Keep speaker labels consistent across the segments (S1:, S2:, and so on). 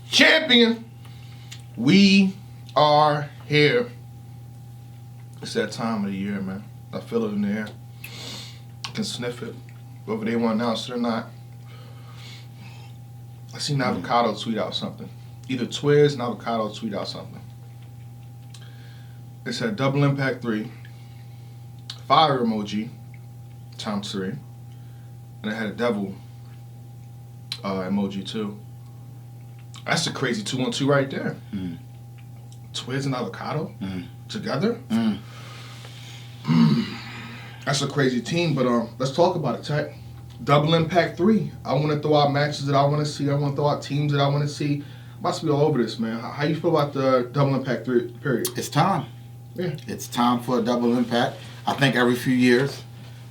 S1: champion. We are here. It's that time of the year, man. I feel it in the air. I can sniff it, whether they want to announce it or not. I seen Avocado tweet out something. Either Twiz and Avocado tweet out something. It said Double Impact 3, fire emoji, times 3, and it had a devil emoji too. That's a crazy 2-on-2 right there. Twiz and Avocado together. That's a crazy team, but let's talk about it, Tech. Double Impact 3. I want to throw out matches that I want to see. I want to throw out teams that I want to see. I'm about to be all over this, man. How you feel about the Double Impact 3 period?
S2: It's time.
S1: Yeah.
S2: It's time for a Double Impact. I think every few years,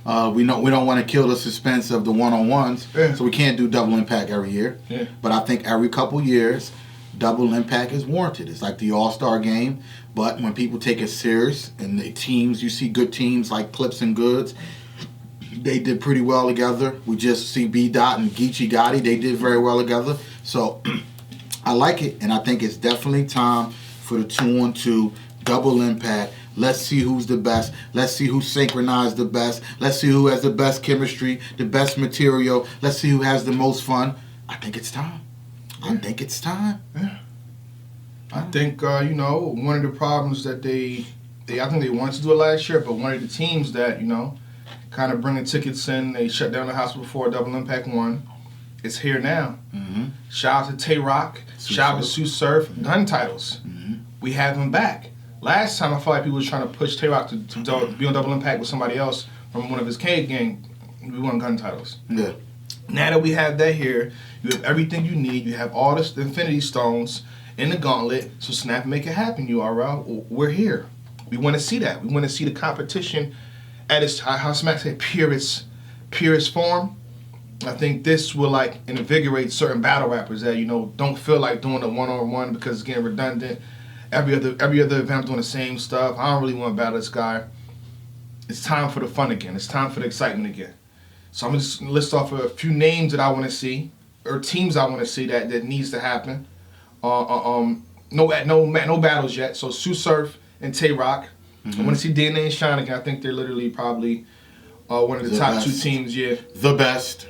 S2: we don't want to kill the suspense of the one-on-ones, so we can't do Double Impact every year.
S1: Yeah.
S2: But I think every couple years, Double Impact is warranted. It's like the All-Star game, but when people take it serious, and the teams, you see good teams like Clips and Goods, they did pretty well together. We just see B-Dot and Geechee Gotti, they did very well together. So I like it, and I think it's definitely time for the 2-on-2 Double Impact. Let's see who's the best. Let's see who synchronized the best. Let's see who has the best chemistry, the best material. Let's see who has the most fun. I think it's time. I think it's time.
S1: Yeah. I think, one of the problems that I think they wanted to do it last year, but one of the teams that, kind of bringing tickets in, they shut down the house before Double Impact 1. It's here now. Shout out to Tay-Rock. Shout out to Sue Surf. Gun titles. We have him back. Last time, I felt like people were trying to push Tay-Rock to be on Double Impact with somebody else from one of his cave gang. We won gun titles.
S2: Yeah.
S1: Now that we have that here, you have everything you need. You have all the Infinity Stones in the gauntlet. So snap and make it happen, URL. We're here. We want to see that. We want to see the competition at its, how Smack said, purest form. I think this will invigorate certain battle rappers that don't feel like doing a one-on-one because it's getting redundant. Every other event I'm doing the same stuff. I don't really want to battle this guy. It's time for the fun again. It's time for the excitement again. So I'm just gonna list off a few names that I want to see, or teams I want to see that needs to happen. No battles yet. So Sue Surf and Tay-Rock. I want to see DNA and Shine again. I think they're literally probably one of the top
S2: best.
S1: 2 teams. Yeah.
S2: The best.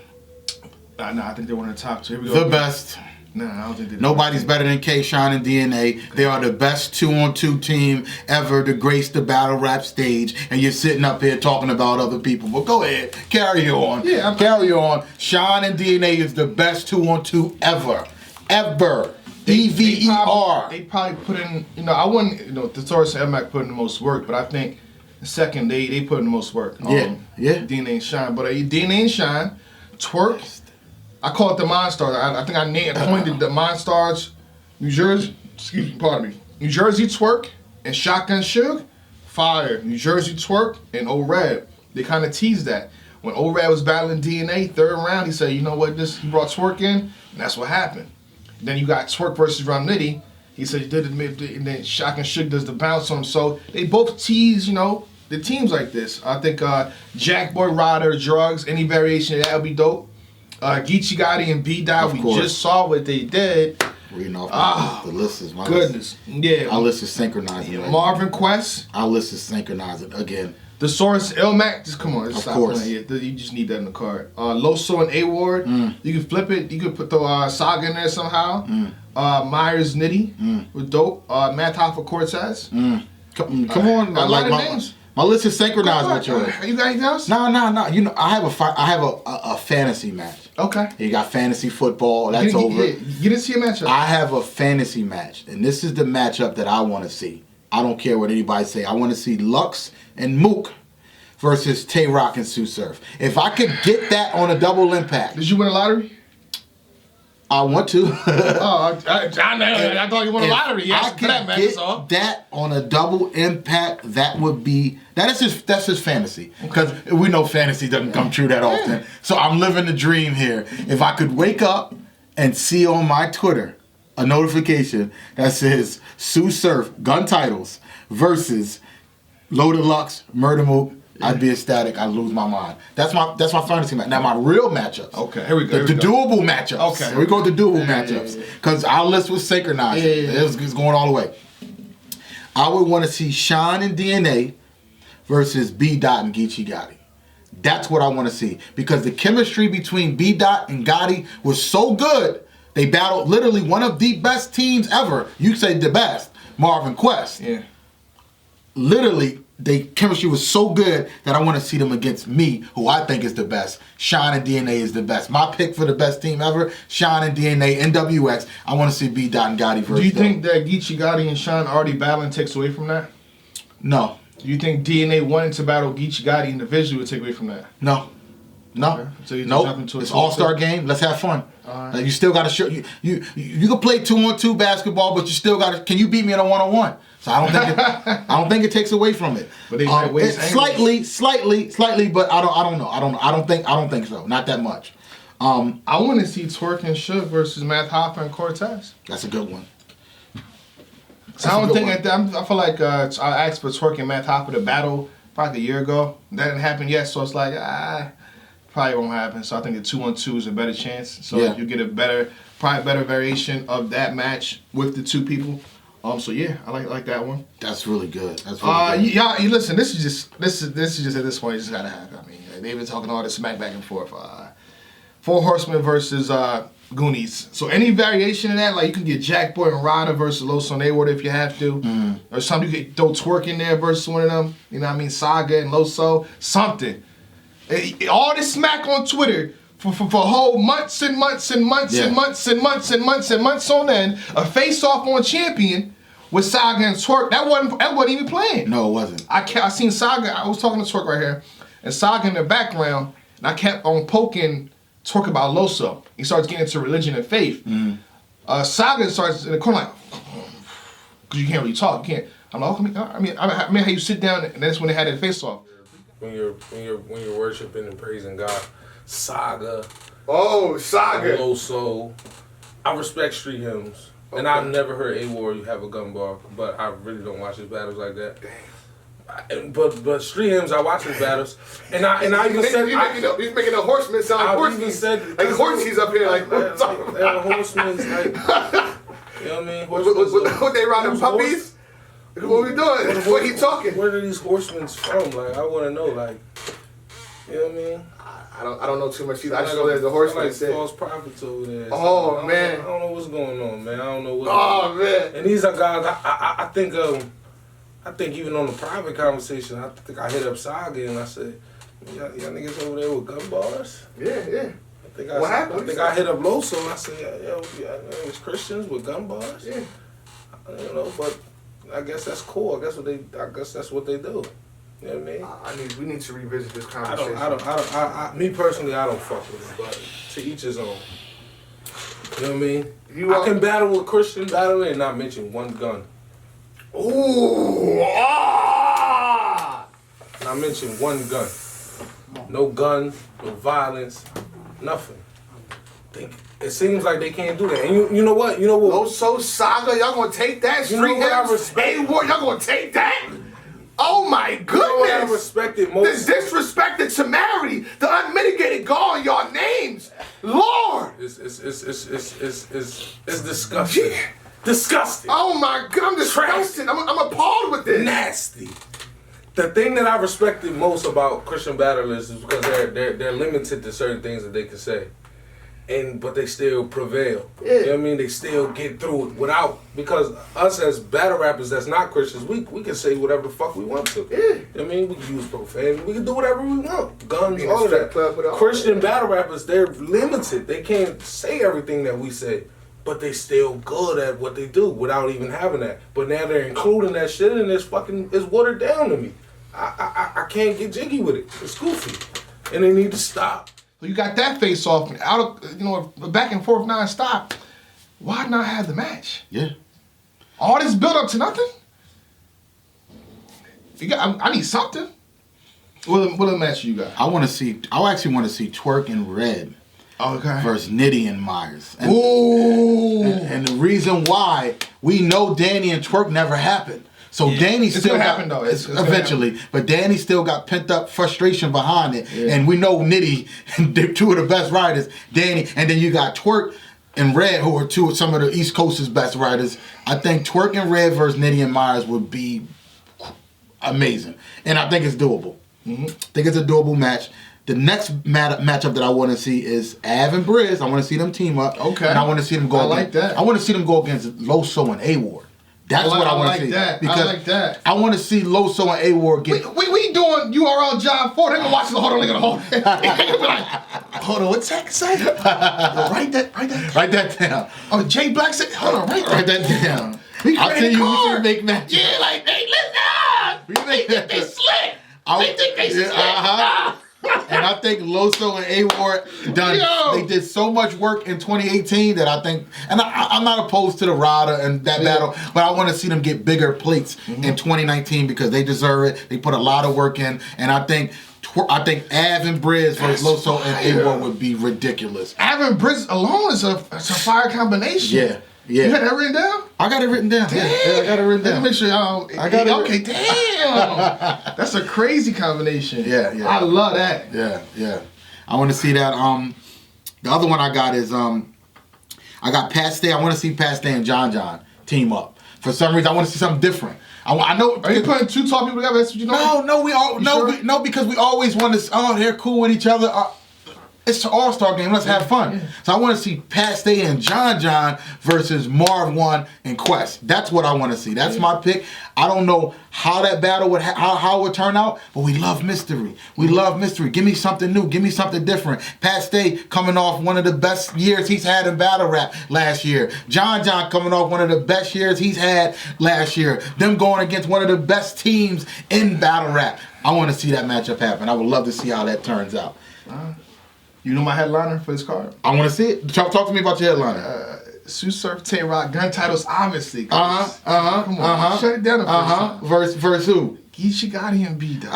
S1: No, I think they're one of the top 2. Here we go.
S2: The best.
S1: No, I don't think they're
S2: Nobody's better than K-Shine and DNA. They are the best 2-on-2 team ever to grace the battle rap stage. And you're sitting up here talking about other people. But go ahead. Carry on.
S1: Yeah,
S2: carry on. Shine and DNA is the best 2-on-2 ever. Ever. EVER.
S1: They probably put in, I wouldn't, the Taurus and M-Mac put in the most work, but I think the second they put in the most work.
S2: Yeah.
S1: DNA and Shine. But DNA and Shine, Twerk. I call it the Monstars. I think I coined it the Monstars. New Jersey, New Jersey Twerk and Shotgun Suge, fire. New Jersey Twerk and O-Red. They kind of teased that. When O-Red was battling DNA, 3rd round, he said, you know what, he brought Twerk in, and that's what happened. Then you got Twerk versus Rum Nitty. He said he did it, and then Shotgun Suge does the bounce on him. So they both tease, the teams like this. I think Jack Boy, Ryder, Drugs, any variation of that would be dope. Geechee Gotti and B-Dot, we just saw what they did.
S2: Reading off the list is my
S1: goodness.
S2: List.
S1: Yeah.
S2: Our list is synchronizing.
S1: Yeah. Right Marvin Quest.
S2: Our list is synchronizing again.
S1: The Source, Ilmac, just come on.
S2: Of course.
S1: You just need that in the card. Loso and A-Ward, you can flip it. You can put the Saga in there somehow. Myers Nitty with dope. Matt Hoffa Cortez.
S2: Come on.
S1: A lot of names.
S2: My list is synchronized with yours.
S1: You got anything else?
S2: No. I have a fantasy match.
S1: Okay.
S2: You got fantasy football. That's over.
S1: You didn't see a matchup.
S2: I have a fantasy match, and this is the matchup that I want to see. I don't care what anybody say. I want to see Lux and Mook versus Tay-Rock and Sue Surf. If I could get that on a Double Impact.
S1: Did you win a lottery?
S2: I want to.
S1: I thought you won a lottery. Yes,
S2: I could get that on a Double Impact. That's just fantasy, because we know fantasy doesn't come true that often. So I'm living the dream here. If I could wake up and see on my Twitter a notification that says Sue Surf gun titles versus Loaded Lux, Murder Mook, I'd be ecstatic. I'd lose my mind. That's my fantasy match. Now my real matchups.
S1: Okay, here we go.
S2: The doable matchups.
S1: Okay,
S2: here we go with the doable matchups. Because our list was synchronized. It's going all the way. I would want to see Sean and DNA versus B. Dot and Geechee Gotti. That's what I want to see. Because the chemistry between B. Dot and Gotti was so good. They battled literally one of the best teams ever. You say the best. Marvin Quest.
S1: Yeah.
S2: Literally, the chemistry was so good that I want to see them against me, who I think is the best. Sean and DNA is the best. My pick for the best team ever, Sean and DNA, NWX. I want to see B. Dot and Gotti versus
S1: Do you think that Geechee Gotti and Sean already battling takes away from that?
S2: No.
S1: Do you think DNA wanting to battle Geechee Gotti individually would take away from that?
S2: No.
S1: Okay. So you
S2: nope.
S1: jump into
S2: It's all-star game. Let's have fun.
S1: Right.
S2: Like, you still got to show you can play 2-on-2 basketball, but you still got to. Can you beat me in a 1-on-1? So I don't think it takes away from it.
S1: But they might waste
S2: slightly, but I don't know. I don't think so. Not that much.
S1: I want to see Twerk and Suge versus Math Hoffa and Cortez.
S2: That's a good one.
S1: So I don't think I feel like I asked for Twerk and Math Hoffa to battle probably a year ago. That didn't happen yet, so it's like probably won't happen. So I think the 2-on-2 is a better chance. So you get probably better variation of that match with the two people. So yeah, I like that one.
S2: That's really good. That's really good.
S1: Y'all, you listen. This is just at this point. It just gotta happen. I mean, they've been talking all this smack back and forth. Four Horsemen versus Goonies. So any variation of that, like you can get Jack Boy and Ryder versus Los Soneward if you have to, or something you could throw Twerk in there versus one of them. You know what I mean? Saga and Loso, something. All this smack on Twitter. For whole months and months and months and months and months and months and months on end, a face-off on Champion with Saga and Twerk, that wasn't even playing.
S2: No, it wasn't.
S1: I seen Saga, I was talking to Twerk right here, and Saga in the background, and I kept on poking Twerk about Loso. He starts getting into religion and faith. Saga starts in the corner like, because you can't really talk. You can't. I'm like, I mean how you sit down, and that's when they had that face-off.
S3: When you're worshiping and praising God. Saga.
S1: Oh, Saga.
S3: Loso. I respect street hymns. Okay. And I've never heard A-War you have a gun bar, but I really don't watch his battles like that. Damn. But street hymns, I watch his battles. And I even said...
S1: He's making a horseman sound horseman.
S3: Even said...
S1: Like horses up here, like...
S3: horsemen's like... You know what I mean?
S1: What they riding puppies? What we doing? What he talking?
S3: Where are these horsemen from? Like, I want to know, like... You know what I mean?
S1: I don't know too much either. I just know there's a horseman.
S3: Like false prophets over there.
S1: Oh man!
S3: I don't know what's going on, man. I don't know what.
S1: Oh man!
S3: And these are guys. I think even on the private conversation, I think I hit up Saga and I said, y'all niggas over there with gun bars?
S1: Yeah.
S3: What happened? I think I hit up Loso and I said, yo, it's Christians with gun bars.
S1: Yeah.
S3: I don't know, but I guess that's cool. I guess that's what they do. You know what I mean?
S1: We need to revisit this conversation.
S3: Me personally, I don't fuck with it, but to each his own. You know what I mean? I can battle with Christian battler and not mention one gun.
S1: Ooh!
S3: Not mention one gun. No gun, no violence, nothing. It seems like they can't do that. And you know what?
S1: Loso, Saga, y'all gonna take that? Street hymns, A-War, y'all gonna take that? Oh my goodness!
S3: You know what I respected most?
S1: The disrespected temerity, the unmitigated gall in y'all names, Lord!
S3: It's disgusting. Yeah. Disgusting.
S1: Oh my God, I'm disgusted. I'm appalled with this.
S3: Nasty. The thing that I respected most about Christian battlers is because they're limited to certain things that they can say. But they still prevail.
S1: Yeah.
S3: You know what I mean? They still get through it because us as battle rappers that's not Christians, we can say whatever the fuck we want to.
S1: Yeah.
S3: You know what I mean? We can use profanity. We can do whatever we want. Guns, all of that. Christian battle rappers, they're limited. They can't say everything that we say, but they still good at what they do without even having that. But now they're including that shit and it's watered down to me. I can't get jiggy with it. It's goofy. And they need to stop.
S1: So you got that face off out of back and forth non-stop. Why not have the match?
S2: Yeah.
S1: All this build up to nothing? I need something. What other match you got?
S2: I actually want to see Twerk and Red versus Nitty and Myers.
S1: Ooh.
S2: And the reason why, we know Danny and Twerk never happened. So Danny still
S1: gonna happen, though. It's gonna
S2: eventually, but Danny still got pent up frustration behind it, and we know Nitty, they're two of the best riders. Danny, and then you got Twerk and Red, who are some of the East Coast's best riders. I think Twerk and Red versus Nitty and Myers would be amazing, and I think it's doable. I think it's a doable match. The next matchup that I want to see is Av and Briz. I want to see them team up.
S1: Okay.
S2: And I want to see them go.
S1: I like that.
S2: I want to see them go against Loso and A-Ward. That's what I want to see.
S1: I like that.
S2: I want to see Loso and A-Ward get.
S1: We doing URL John Ford. They're gonna watch the hold on. They're gonna hold. They're gonna be like, hold on. What's that say? Write that
S2: down.
S1: Oh, Jay Black said, hold on. Write
S2: that down.
S1: I'll
S2: see you make matches.
S1: Yeah, like they listen. They think they slick. They think they slick.
S2: And I think Loso and A-Ward they did so much work in 2018 that I think, and I'm not opposed to the Rada and that battle, but I want to see them get bigger plates in 2019 because they deserve it. They put a lot of work in, and I think Av and Briz versus Loso and A-Ward would be ridiculous.
S1: Av and Briz alone is a fire combination.
S2: Yeah.
S1: You had that written down?
S2: I got it written down.
S1: Damn.
S2: Yeah, I got it written down.
S1: Let me make sure y'all.
S2: I got it.
S1: Okay, damn. That's a crazy combination.
S2: Yeah.
S1: I love that.
S2: Yeah. I want to see that. The other one I got is I got Pat Stay. I want to see Pat Stay and John team up. For some reason, I want to see something different. I know.
S1: Are you putting two tall people together? That's what you know?
S2: No, because we always want to. Oh, they're cool with each other. It's an all-star game. Let's have fun. Yeah. So I want to see Pat Stay and John versus Marv One and Quest. That's what I want to see. That's my pick. I don't know how that battle would how it would turn out, but we love mystery. We love mystery. Give me something new. Give me something different. Pat Stay coming off one of the best years he's had in battle rap last year. John coming off one of the best years he's had last year. Them going against one of the best teams in battle rap. I want to see that matchup happen. I would love to see how that turns out.
S1: You know my headliner for this card?
S2: I want to see it. Talk to me about your headliner.
S1: Sue Surf, Tay Rock, gun titles, obviously. Come
S2: on.
S1: Shut it down the
S2: first time. Verse who?
S1: Geechee Gotti and B-Dot.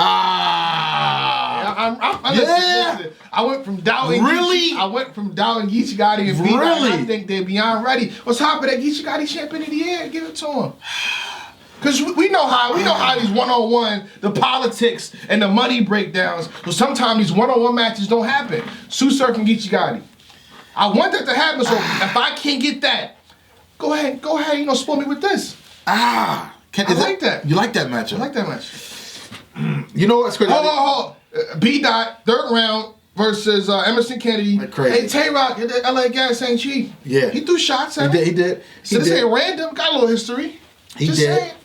S2: Listen.
S1: I went from doubting Geechee Gotti and B-Dot.
S2: Really?
S1: I think they're beyond ready. What's happening at Geechee Gotti champion of the year? Give it to him. Because we know how these one-on-one, the politics and the money breakdowns, so sometimes these one-on-one matches don't happen. Sue Surf and Geechee Gotti. I want that to happen, so if I can't get that, go ahead, spoil me with this.
S2: I like
S1: that.
S2: You like that matchup?
S1: I like that match.
S2: You know what's crazy?
S1: Hold. B-Dot, third round versus Emerson Kennedy.
S2: Crazy.
S1: Hey, Tay-Rock, LA Gas ain't cheap.
S2: Yeah.
S1: He threw shots at him.
S2: He did.
S1: So this ain't random. Got a little history.
S2: He
S1: Just
S2: did.
S1: saying.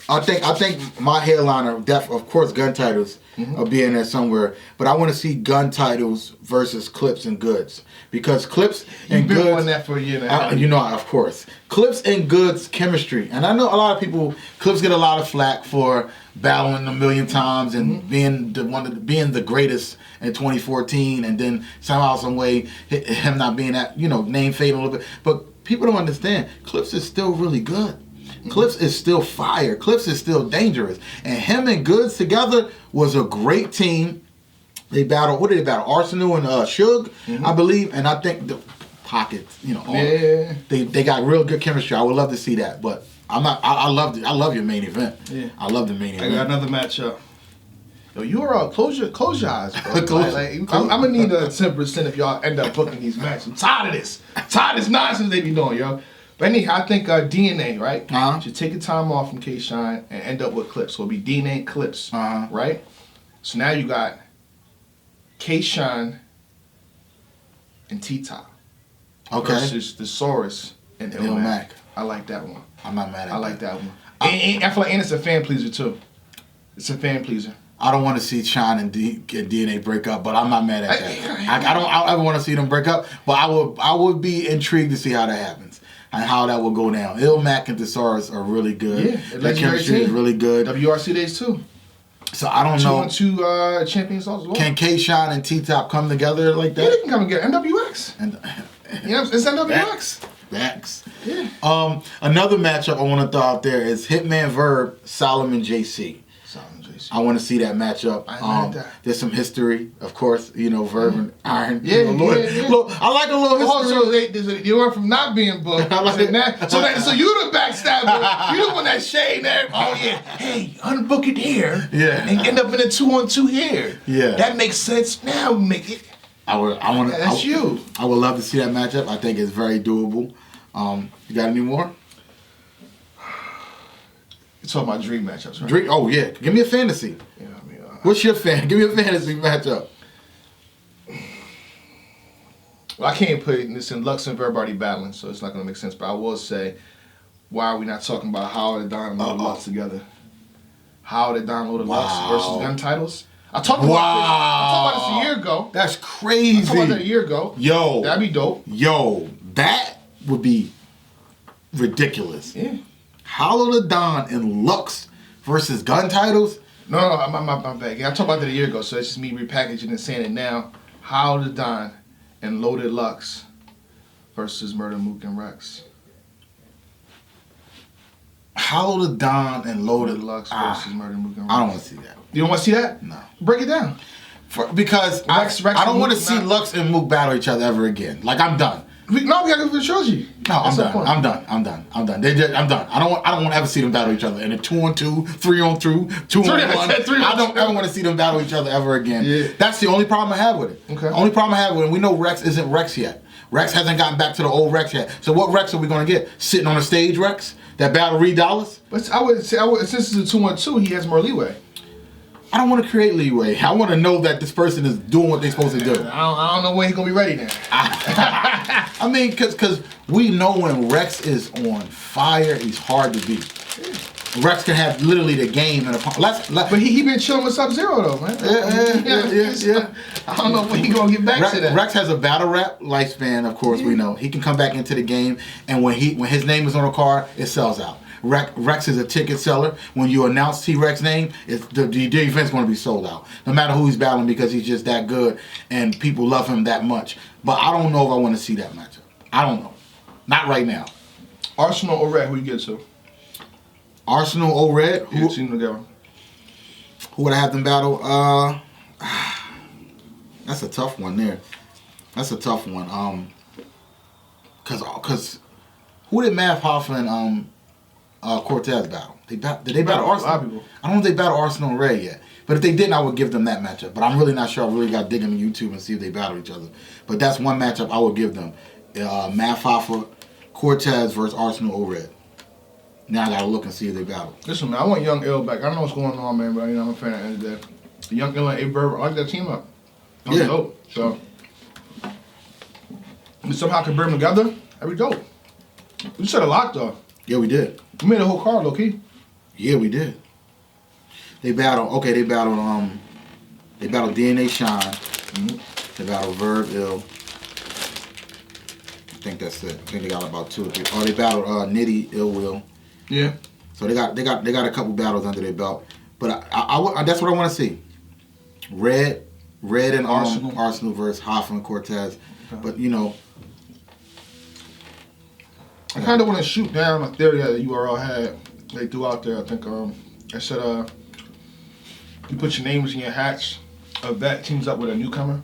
S2: I think my headliner, of course, gun titles will be in there somewhere. But I want to see gun titles versus Clips and Goods because Clips and Goods. You've been
S1: on that for a year now.
S2: Of course, Clips and Goods chemistry, and I know a lot of people. Clips get a lot of flack for battling a million times and being the greatest in 2014, and then somehow, some way, him not being that name fading a little bit. But people don't understand. Clips is still really good. Clips is still fire. Clips is still dangerous. And him and Goods together was a great team. They battled, what did they battle? Arsenal and Suge, I believe. And I think the Pockets, they got real good chemistry. I would love to see that. But I love your main event. Yeah. I love the main event.
S1: I got another matchup. Yo, you are close your eyes, bro. I'm gonna need a 10% if y'all end up booking these matches. I'm tired of this. Tired of this nonsense they be doing, yo. But anyhow, I think DNA, right? Should take a time off from K-Shine and end up with Clips. So it'll be DNA and Clips, right? So now you got K-Shine and T-Top versus Thesaurus and Ill Mac. I like that one.
S2: I'm not mad at that.
S1: I like that one. And I feel like it's a fan pleaser, too. It's a fan pleaser.
S2: I don't want to see Shine and DNA break up, but I'm not mad at that. I don't ever want to see them break up, but I would be intrigued to see how that happens. And how that will go down. Ill Mac and Thesaurus are really good.
S1: Yeah,
S2: that chemistry is really good.
S1: WRC days too.
S2: So I don't know.
S1: 2-on-2 champions as well.
S2: Can K-Shine and T-Top come together like that?
S1: Yeah, they can come together. NWX. It's NWX.
S2: Facts.
S1: Yeah.
S2: Another matchup I want to throw out there is Hitman Verb, Solomon JC. I want to see that matchup.
S1: I like that.
S2: There's some history, of course. You know, Verb and Iron.
S1: Yeah,
S2: you know,
S1: yeah.
S2: I like a little history.
S1: Also, they went from not being booked.
S2: I like it.
S1: So you the backstabber. You the one that shade there. Oh yeah, hey, unbook it here.
S2: Yeah.
S1: And end up in a 2-on-2 here.
S2: Yeah.
S1: That makes sense. Now we make it.
S2: That's
S1: you.
S2: I would love to see that matchup. I think it's very doable. You got any more?
S1: You're talking about dream matchups, right?
S2: Oh yeah, give me a fantasy.
S1: Yeah, I mean,
S2: What's your Give me a fantasy matchup.
S1: well, I can't put this in Lux and Verb already battling, so it's not going to make sense. But I will say, why are we not talking about Howard and Don and Loaded Lux together? Howard and Don Loaded Lux versus gun titles. I talked about this a year ago.
S2: That's crazy.
S1: I talked about that a year ago.
S2: Yo.
S1: That'd be dope.
S2: Yo, that would be ridiculous.
S1: Yeah.
S2: Hollow the Don and Lux versus gun titles?
S1: No, my bad. Yeah, I talked about that a year ago, so it's just me repackaging and saying it now. Hollow the Don and Loaded Lux versus Murder Mook and Rex.
S2: Hollow the Don and Loaded
S1: Lux versus Murder Mook and Rex.
S2: I don't want to see that.
S1: You don't want to see that?
S2: No.
S1: Break it down.
S2: Because
S1: Rex
S2: I don't
S1: and
S2: want to
S1: Mook
S2: see
S1: not-
S2: Lux and Mook battle each other ever again. Like, I'm done.
S1: We gotta go for the trilogy.
S2: No, I'm
S1: That's the
S2: done.
S1: point.
S2: I'm done. I'm done. I'm done. I don't want to ever see them battle each other. In a 2-on-2, 3-on-2, 2-on-1.
S1: Three on
S2: I don't
S1: two.
S2: ever want to see them battle each other ever again.
S1: Yeah.
S2: That's the only problem I have with it.
S1: Okay.
S2: Only problem I have with it. We know Rex isn't Rex yet. Rex hasn't gotten back to the old Rex yet. So what Rex are we going to get? Sitting on a stage Rex? That battle Reed Dollars?
S1: But I would say, since it's a 2-on-2, he has more leeway.
S2: I don't want to create leeway. I want to know that this person is doing what they're supposed to do.
S1: I don't know when he's gonna be ready then.
S2: I mean, because we know when Rex is on fire, he's hard to beat. Rex can have literally the game in a
S1: But he been chilling with Sub-Zero though, man.
S2: Yeah.
S1: I don't know when he gonna get back to that.
S2: Rex has a battle rap lifespan, of course, we know. He can come back into the game, and when his name is on a card, it sells out. Rex is a ticket seller. When you announce T-Rex's name, the event's going to be sold out. No matter who he's battling, because he's just that good, and people love him that much. But I don't know if I want to see that matchup. I don't know. Not right now.
S1: Arsenal or Red, who you get to?
S2: Arsenal or Red?
S1: You seen them together.
S2: Who would I have them battle? That's a tough one there. That's a tough one. Cause who did Math Hoffa and Cortez battle? Did they battle Arsenal?
S1: A lot of people.
S2: I don't know if they battle Arsenal and Ray yet. But if they didn't, I would give them that matchup. But I'm really not sure. I really got to dig into YouTube and see if they battle each other. But that's one matchup I would give them. Math Hoffa, Cortez versus Arsenal or Red. Now I got to look and see if they battle.
S1: Listen, man, I want Young Ill back. I don't know what's going on, man, but I'm a fan at the end of the day. Young Ill and A. Burber, I like that team up.
S2: Yeah.
S1: Dope. So, we somehow can bring them together. That'd be dope. We said a lot, though.
S2: Yeah, we did.
S1: We made a whole card, low-key.
S2: Yeah, we did. They battled DNA Shine.
S1: Mm-hmm.
S2: They battled Verb Ill. I think that's it. I think they got about 2 or 3. Oh, they battled Nitty Ill Will.
S1: Yeah.
S2: So they got a couple battles under their belt. But I that's what I want to see. Red and Arsenal versus Hoffa and Cortez. Okay. But
S1: I kind of want to shoot down a theory that the URL had. They threw out there. I think I said you put your names in your hats. A vet teams up with a newcomer.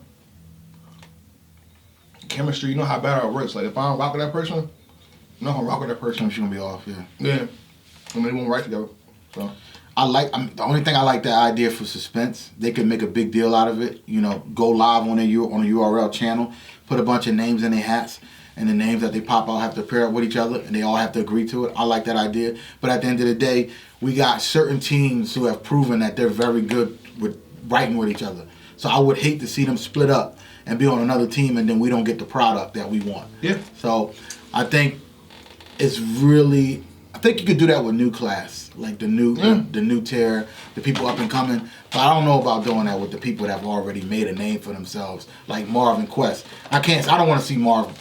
S1: Chemistry, you know how battle works. Like if I don't rock with that person, I'm not gonna rock with that person.
S2: She's gonna be off, yeah.
S1: Yeah, and they won't write together. So
S2: the only thing I like that idea for suspense. They could make a big deal out of it. Go live on a URL channel, put a bunch of names in their hats, and the names that they pop out have to pair up with each other, and they all have to agree to it. I like that idea. But at the end of the day, we got certain teams who have proven that they're very good with writing with each other. So I would hate to see them split up and be on another team, and then we don't get the product that we want.
S1: Yeah.
S2: So I think you could do that with new class, like the new tier, the people up and coming. But I don't know about doing that with the people that have already made a name for themselves, like Marv and Quest. I don't want to see Marv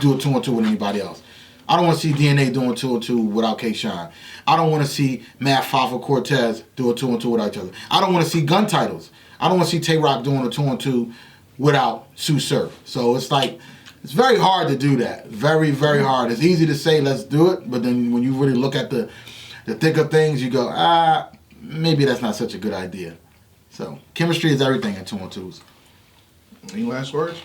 S2: do a 2-on-2 with anybody else. I don't want to see DNA doing 2-on-2 without K-Shine. I don't want to see Matt Hoffa Cortez do a 2-on-2 without each other. I don't want to see gun titles. I don't want to see Tay-Rock doing a 2-on-2 without Sue Surf. So it's like, it's very hard to do that. Very, very hard. It's easy to say, let's do it, but then when you really look at the thick of things, you go, maybe that's not such a good idea. So chemistry is everything in 2-on-2s.
S1: Any last words?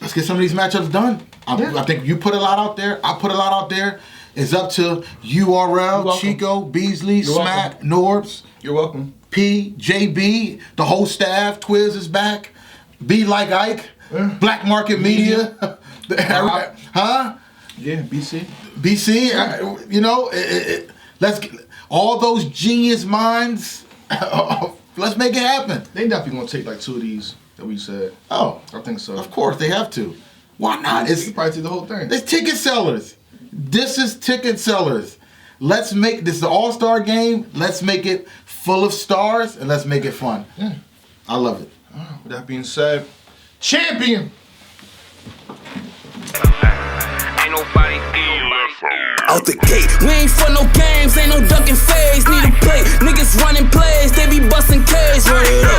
S2: Let's get some of these matchups done. I think you put a lot out there. I put a lot out there. It's up to URL, Chico, Beasley, Smack, Norbs.
S1: You're welcome.
S2: P, JB, the whole staff. Twiz is back. Be Like Ike. Black Market Media. Huh?
S1: Yeah, BC.
S2: BC, you know, let's get all those genius minds. Let's make it happen.
S1: They definitely gonna take like 2 of these that we said.
S2: Oh,
S1: I think so.
S2: of course they have to. Why not?
S1: You probably take the whole thing.
S2: It's ticket sellers. This is ticket sellers. Let's make this the All-Star game. Let's make it full of stars and let's make it fun.
S1: Yeah.
S2: I love it.
S1: With that being said, champion.
S4: Out the gate, we ain't for no games, ain't no dunking phase. Need a play, niggas running plays, they be busting K's. Run it up,